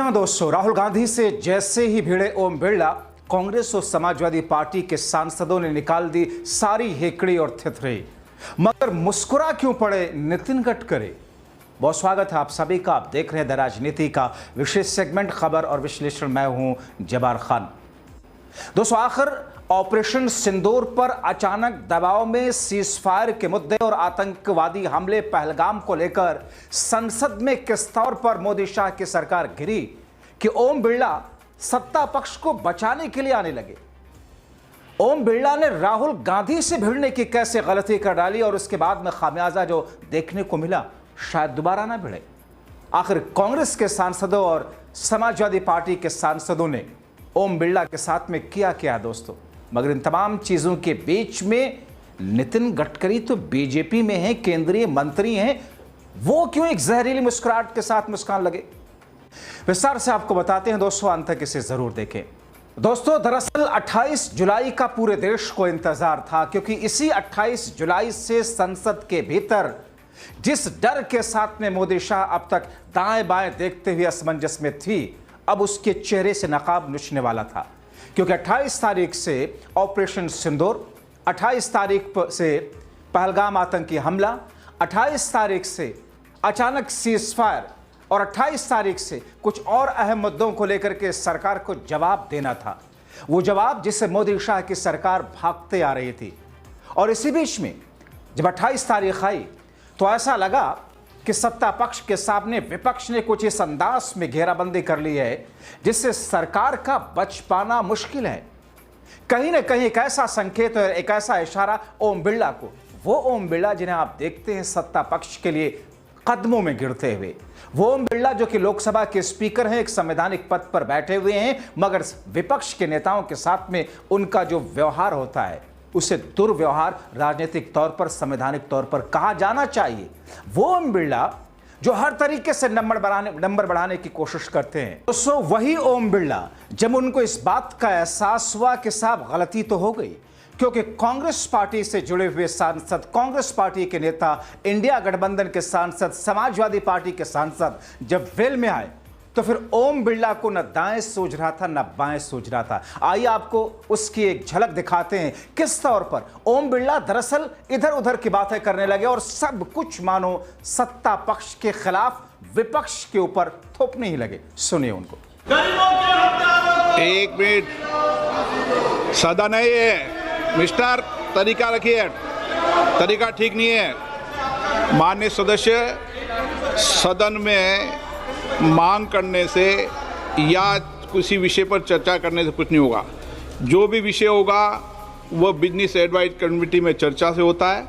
जी हाँ दोस्तों, राहुल गांधी से जैसे ही भिड़े ओम बिरला, कांग्रेस और समाजवादी पार्टी के सांसदों ने निकाल दी सारी हेकड़ी और थिथरे। मगर मुस्कुरा क्यों पड़े नितिन गडकरी? बहुत स्वागत है आप सभी का। आप देख रहे हैं द राजनीति का विशेष सेगमेंट खबर और विश्लेषण। मैं हूं जबार खान। दोस्तों, आखिर ऑपरेशन सिंदूर पर अचानक दबाव में सीजफायर के मुद्दे और आतंकवादी हमले पहलगाम को लेकर संसद में किस तौर पर मोदी शाह की सरकार गिरी कि ओम बिरला सत्ता पक्ष को बचाने के लिए आने लगे। ओम बिरला ने राहुल गांधी से भिड़ने की कैसे गलती कर डाली और उसके बाद में खामियाजा जो देखने को मिला शायद दोबारा ना भिड़े। आखिर कांग्रेस के सांसदों और समाजवादी पार्टी के सांसदों ने ओम बिरला के साथ में किया क्या दोस्तों? मगर इन तमाम चीजों के बीच में नितिन गडकरी तो बीजेपी में हैं, केंद्रीय मंत्री हैं, वो क्यों एक जहरीली मुस्कुराहट के साथ मुस्कान लगे? विस्तार से आपको बताते हैं दोस्तों, अंत तक इसे जरूर देखें। दोस्तों, दरअसल 28 जुलाई का पूरे देश को इंतजार था, क्योंकि इसी 28 जुलाई से संसद के भीतर जिस डर के साथ में मोदी शाह अब तक दाएं बाएं देखते हुए असमंजस में थी, अब उसके चेहरे से नकाब नुचने वाला था। क्योंकि 28 तारीख से ऑपरेशन सिंदूर, 28 तारीख से पहलगाम आतंकी हमला, 28 तारीख से अचानक सीजफायर और 28 तारीख से कुछ और अहम मुद्दों को लेकर के सरकार को जवाब देना था। वो जवाब जिसे मोदी शाह की सरकार भागते आ रही थी। और इसी बीच में जब 28 तारीख आई तो ऐसा लगा कि सत्ता पक्ष के सामने विपक्ष ने कुछ इस अंदाज में घेराबंदी कर ली है जिससे सरकार का बच पाना मुश्किल है। कहीं ना कहीं एक ऐसा संकेत और एक ऐसा इशारा ओम बिरला को, वो ओम बिरला जिन्हें आप देखते हैं सत्ता पक्ष के लिए कदमों में गिरते हुए, वो ओम बिरला जो कि लोकसभा के स्पीकर हैं, एक संवैधानिक पद पर बैठे हुए हैं, मगर विपक्ष के नेताओं के साथ में उनका जो व्यवहार होता है उसे दुर्व्यवहार राजनीतिक तौर पर, संवैधानिक तौर पर कहा जाना चाहिए। वो ओम बिरला जो हर तरीके से नंबर बढ़ाने की कोशिश करते हैं। दोस्तों, वही ओम बिरला जब उनको इस बात का एहसास हुआ कि साहब गलती तो हो गई, क्योंकि कांग्रेस पार्टी से जुड़े हुए सांसद, कांग्रेस पार्टी के नेता, इंडिया गठबंधन के सांसद, समाजवादी पार्टी के सांसद जब वेल में आए तो फिर ओम बिरला को न दाएं सोच रहा था न बाएं सोच रहा था। आइए आपको उसकी एक झलक दिखाते हैं किस तौर पर ओम बिरला दरअसल इधर उधर की बातें करने लगे और सब कुछ मानो सत्ता पक्ष के खिलाफ विपक्ष के ऊपर थोपने ही लगे। सुनिए उनको। एक मिनट, सदा नहीं है मिस्टर, तरीका रखिए, तरीका ठीक नहीं है। माननीय सदस्य, सदन में मांग करने से या किसी विषय पर चर्चा करने से कुछ नहीं होगा। जो भी विषय होगा वो बिजनेस एडवाइज कमेटी में चर्चा से होता है।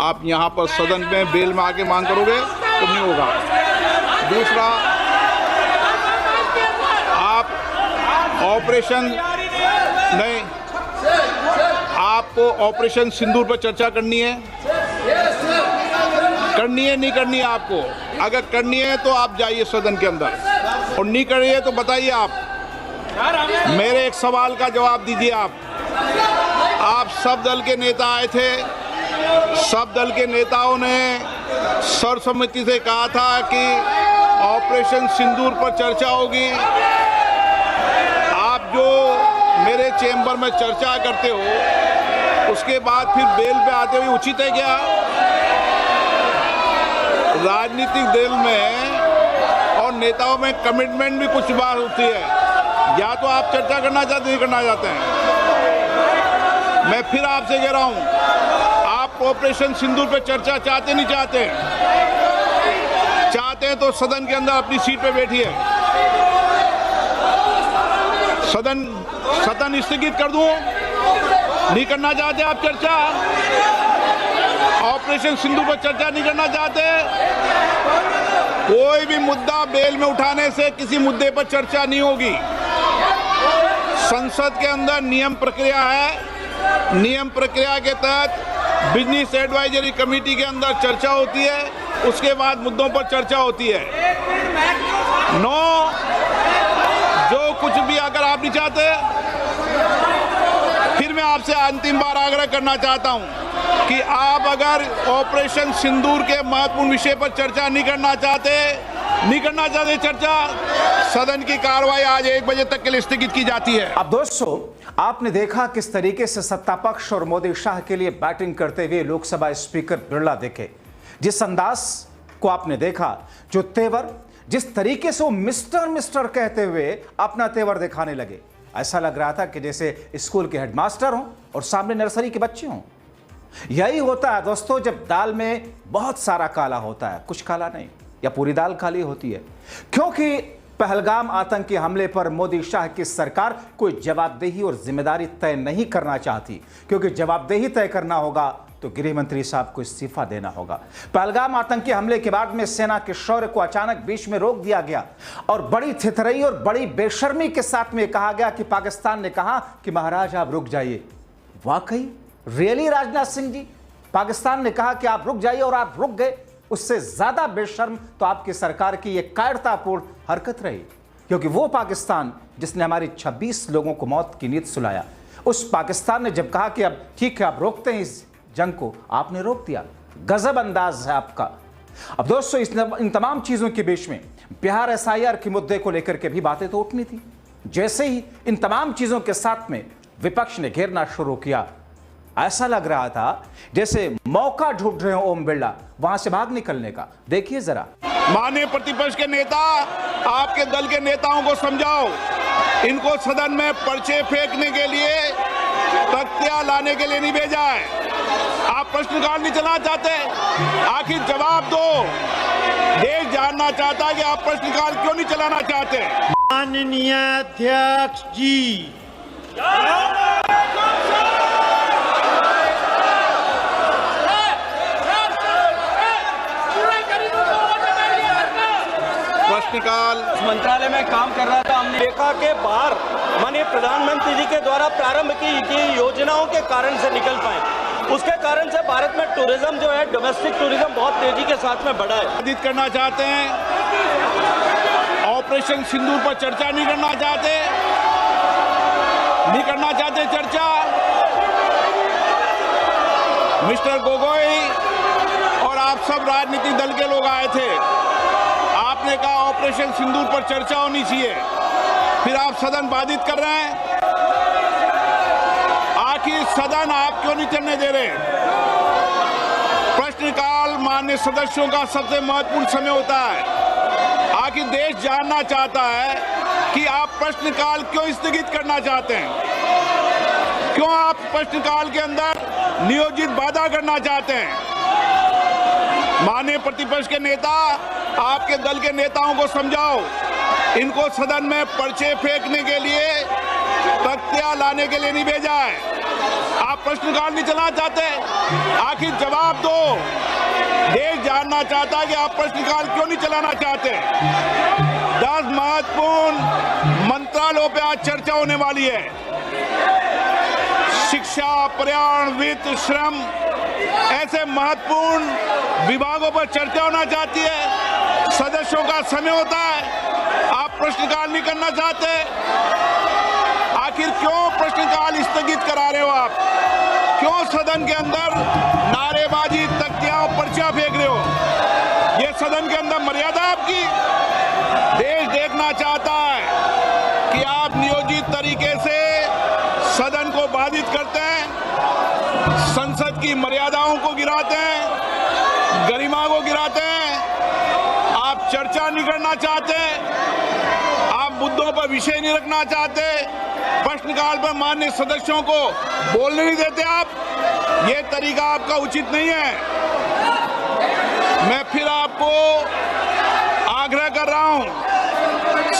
आप यहाँ पर सदन में बेल में आके मांग करोगे तो नहीं होगा। दूसरा, आप ऑपरेशन नहीं, आपको ऑपरेशन सिंदूर पर चर्चा करनी है नहीं करनी है आपको? अगर करनी है तो आप जाइए सदन के अंदर, और नहीं करनी है तो बताइए। आप मेरे एक सवाल का जवाब दीजिए। आप सब दल के नेता आए थे, सब दल के नेताओं ने सर्वसम्मति से कहा था कि ऑपरेशन सिंदूर पर चर्चा होगी। आप जो मेरे चेंबर में चर्चा करते हो उसके बाद फिर बेल पे आते हुए उचित है क्या? राजनीतिक दल में और नेताओं में कमिटमेंट भी कुछ बार होती है। या तो आप चर्चा करना चाहते नहीं करना चाहते हैं। मैं फिर आपसे कह रहा हूं, आप ऑपरेशन सिंदूर पे चर्चा चाहते नहीं चाहते? चाहते हैं तो सदन के अंदर अपनी सीट पे बैठिए। सदन स्थगित कर दूं? नहीं करना चाहते आप चर्चा? ऑपरेशन सिंदूर पर चर्चा नहीं करना चाहते? कोई भी मुद्दा बेल में उठाने से किसी मुद्दे पर चर्चा नहीं होगी। संसद के अंदर नियम प्रक्रिया है। नियम प्रक्रिया के तहत बिजनेस एडवाइजरी कमेटी के अंदर चर्चा होती है, उसके बाद मुद्दों पर चर्चा होती है। जो कुछ भी अगर आप नहीं चाहते, फिर मैं आपसे अंतिम बार आग्रह करना चाहता हूं कि आप अगर ऑपरेशन सिंदूर के महत्वपूर्ण विषय पर चर्चा नहीं करना चाहते चर्चा, सदन की कार्रवाई आज 1 बजे तक के लिए स्थगित की जाती है। अब दोस्तों, आपने देखा किस तरीके से सत्ता पक्ष और मोदी शाह के लिए बैटिंग करते हुए लोकसभा स्पीकर बिरला दिखे। जिस अंदाज को आपने देखा, जो तेवर, जिस तरीके से वो मिस्टर मिस्टर कहते हुए अपना तेवर दिखाने लगे, ऐसा लग रहा था कि जैसे स्कूल के हेडमास्टर हों और सामने नर्सरी के बच्चे हों। यही होता है दोस्तों जब दाल में बहुत सारा काला होता है, कुछ काला नहीं, या पूरी दाल काली होती है। क्योंकि पहलगाम आतंकी हमले पर मोदी शाह की सरकार कोई जवाबदेही और जिम्मेदारी तय नहीं करना चाहती, क्योंकि जवाबदेही तय करना होगा तो गृह मंत्री साहब को इस्तीफा देना होगा। पहलगाम आतंकी हमले के बाद में सेना के शौर्य को अचानक बीच में रोक दिया गया और बड़ी थितरई और बड़ी बेशर्मी के साथ में कहा गया कि पाकिस्तान ने कहा कि महाराज आप रुक जाइए। वाकई रियली राजनाथ सिंह जी, पाकिस्तान ने कहा कि आप रुक जाइए और आप रुक गए। उससे ज्यादा बेशर्म तो आपकी सरकार की यह कायरतापूर्ण हरकत रही, क्योंकि वो पाकिस्तान जिसने हमारी 26 लोगों को मौत की नींद सुलाया, उस पाकिस्तान ने जब कहा कि अब ठीक है आप रोकते हैं इस जंग को, आपने रोक दिया। गजब अंदाज है आपका। अब दोस्तों, इन तमाम चीजों के बीच में बिहार एसआईआर के मुद्दे को लेकर के भी बातें तो उठनी थी। जैसे ही इन तमाम चीजों के साथ में विपक्ष ने घेरना शुरू किया, ऐसा लग रहा था जैसे मौका ढूंढ रहे हो ओम बिरला वहां से भाग निकलने का। देखिए जरा। माननीय प्रतिपक्ष के नेता, आपके दल के नेताओं को समझाओ, इनको सदन में पर्चे फेंकने के लिए, तख्तियां लाने के लिए नहीं भेजा है। आप प्रश्नकाल नहीं चलाना चाहते, आखिर जवाब दो। देश जानना चाहता है कि आप प्रश्नकाल क्यों नहीं चलाना चाहते। माननीय अध्यक्ष जी, प्रश्नकाल मंत्रालय में काम कर रहा था, हमने देखा कि बाहर माननीय प्रधानमंत्री जी के द्वारा प्रारंभ की गई योजनाओं के कारण से निकल पाए। उसके कारण से भारत में टूरिज्म जो है, डोमेस्टिक टूरिज्म बहुत तेजी के साथ में बढ़ा है। बाधित करना चाहते हैं, ऑपरेशन सिंदूर पर चर्चा नहीं करना चाहते, नहीं करना चाहते चर्चा। मिस्टर गोगोई और आप सब राजनीतिक दल के लोग आए थे, आपने कहा ऑपरेशन सिंदूर पर चर्चा होनी चाहिए, फिर आप सदन बाधित कर रहे हैं। आखिर सदन आप क्यों नहीं चलने दे रहे? प्रश्नकाल माननीय सदस्यों का सबसे महत्वपूर्ण समय होता है। आखिर देश जानना चाहता है कि आप प्रश्नकाल क्यों स्थगित करना चाहते हैं, क्यों आप प्रश्नकाल के अंदर नियोजित बाधा करना चाहते हैं। माननीय प्रतिपक्ष के नेता, आपके दल के नेताओं को समझाओ, इनको सदन में पर्चे फेंकने के लिए, तख्तियां लाने के लिए नहीं भेजा है। आप प्रश्नकाल नहीं चलाना चाहते, आखिर जवाब दो। देश जानना चाहता है कि आप प्रश्नकाल क्यों नहीं चलाना चाहते। 10 महत्वपूर्ण मंत्रालयों पे आज चर्चा होने वाली है। शिक्षा, पर्यावरण, वित्त, श्रम, ऐसे महत्वपूर्ण विभागों पर चर्चा होना चाहती है। सदस्यों का समय होता है, आप प्रश्नकाल नहीं करना चाहते। आखिर क्यों प्रश्नकाल स्थगित करा रहे हो आप? क्यों सदन के अंदर नारेबाजी, तख्तियां, पर्चा फेंक रहे हो? ये सदन के अंदर मर्यादा आपकी? देश देखना चाहता है कि आप नियोजित तरीके से सदन को बाधित करते हैं, संसद की मर्यादाओं को गिराते हैं, गरिमा को गिराते हैं। आप चर्चा नहीं करना चाहते, आप मुद्दों पर विषय नहीं रखना चाहते, प्रश्नकाल पर माननीय सदस्यों को बोलने नहीं देते आप। ये तरीका आपका उचित नहीं है। मैं फिर आपको आग्रह कर रहा हूं,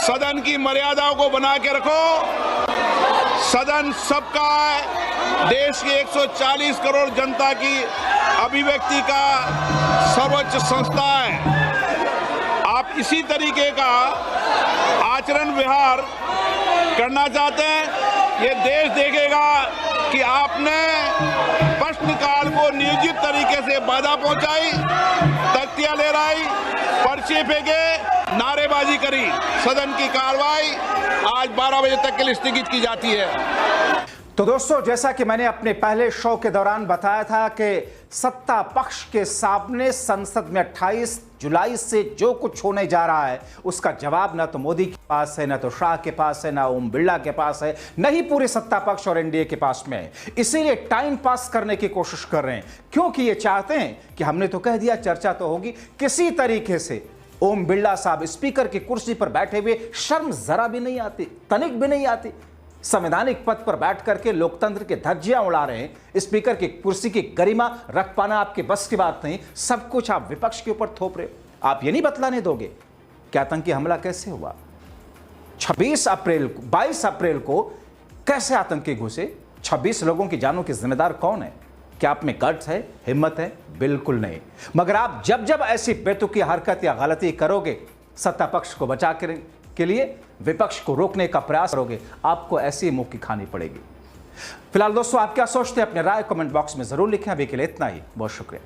सदन की मर्यादाओं को बना के रखो। सदन सबका है, देश की 140 करोड़ जनता की अभिव्यक्ति का सर्वोच्च संस्था है। आप इसी तरीके का आचरण व्यवहार करना चाहते हैं, ये देश देखेगा कि आपने प्रश्नकाल को नियोजित तरीके से बाधा पहुंचाई, तख्तियां लहराई, पर्चे फेंके, नारेबाजी करी। सदन की कार्रवाई आज 12 बजे तक के लिए स्थगित की जाती है। तो दोस्तों, जैसा कि मैंने अपने पहले शो के दौरान बताया था कि सत्ता पक्ष के सामने संसद में 28 जुलाई से जो कुछ होने जा रहा है उसका जवाब ना तो मोदी के पास है, ना तो शाह के पास है, ना ओम बिरला के पास है, न ही पूरे सत्ता पक्ष और एनडीए के पास में है। इसीलिए टाइम पास करने की कोशिश कर रहे हैं, क्योंकि ये चाहते हैं कि हमने तो कह दिया चर्चा तो होगी किसी तरीके से। ओम बिरला साहब स्पीकर की कुर्सी पर बैठे हुए शर्म जरा भी नहीं आती, तनिक भी नहीं आती। संवैधानिक पद पर बैठ करके लोकतंत्र के धज्जियां उड़ा रहे हैं। स्पीकर की कुर्सी की गरिमा रख पाना आपके बस की बात नहीं, सब कुछ आप विपक्ष के ऊपर थोप रहे हो। आप ये नहीं बतलाने दोगे कि आतंकी हमला कैसे हुआ, 22 अप्रैल को कैसे आतंकी घुसे, 26 लोगों की जानों के जिम्मेदार कौन है? क्या आप में गट्स है, हिम्मत है? बिल्कुल नहीं। मगर आप जब जब ऐसी बेतुकी हरकत या गलती करोगे, सत्ता पक्ष को बचा के लिए विपक्ष को रोकने का प्रयास करोगे, आपको ऐसी मुंह की खानी पड़ेगी। फिलहाल दोस्तों, आप क्या सोचते हैं? अपने राय कमेंट बॉक्स में जरूर लिखें। अभी के लिए इतना ही, बहुत शुक्रिया।